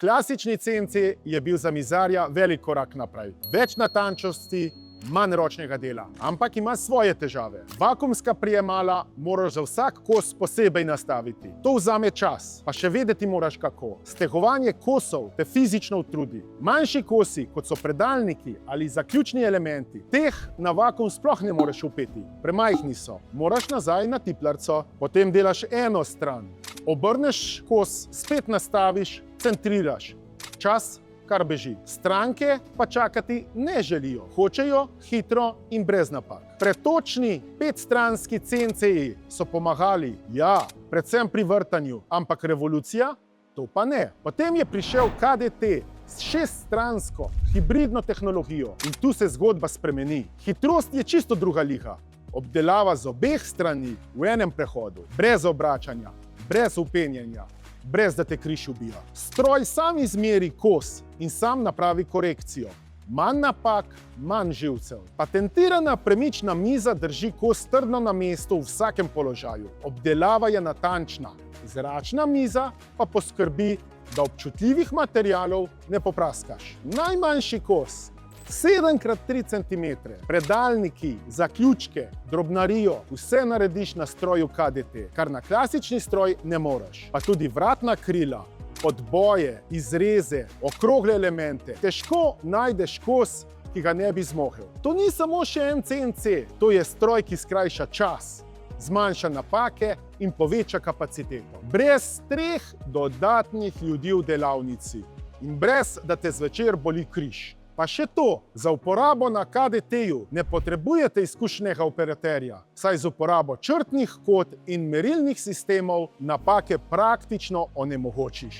Klasični CNC je bil za mizarja velik korak naprej. Več natančnosti, manj ročnega dela, ampak ima svoje težave. Vakuumska prijemala moraš za vsak kos posebej nastaviti. To vzame čas, pa še vedeti moraš kako. Stegovanje kosov te fizično utrudi. Manjši kosi, kot so predalniki ali zaključni elementi, teh na vakuum sploh ne moreš upeti. Premajhni so. Moraš nazaj na tiplarco, potem delaš eno stran. Obrneš kos, spet nastaviš, centriraš. Čas kar beži. Stranke pa čakati ne želijo. Hočejo hitro in brez napak. Pretočni petstranski CNC-ji so pomagali, ja, predvsem pri vrtanju, ampak revolucija? To pa ne. Potem je prišel KDT s šeststransko hibridno tehnologijo in tu se zgodba spremeni. Hitrost je čisto druga liga. Obdelava z obeh strani v enem prehodu, brez obračanja, brez upenjanja, brez da te križ ubija. Stroj sam izmeri kos in sam napravi korekcijo. Manj napak, manj živcev. Patentirana premična miza drži kos trdno na mestu v vsakem položaju. Obdelava je natančna. Zračna miza pa poskrbi, da občutljivih materialov ne popraskaš. Najmanjši kos 7x3 cm, predalniki, zaključke, drobnarijo, vse narediš na stroju KDT, kar na klasični stroj ne moreš. Pa tudi vratna krila, podboje, izreze, okrogle elemente. Težko najdeš kos, ki ga ne bi zmogel. To ni samo še en CNC, to je stroj, ki skrajša čas, zmanjša napake in poveča kapaciteto. Brez 3 dodatnih ljudi v delavnici in brez, da te zvečer boli križ. Pa še to, za uporabo na KDT-ju ne potrebujete izkušenega operaterja, saj z uporabo črtnih kod in merilnih sistemov napake praktično onemogočiš.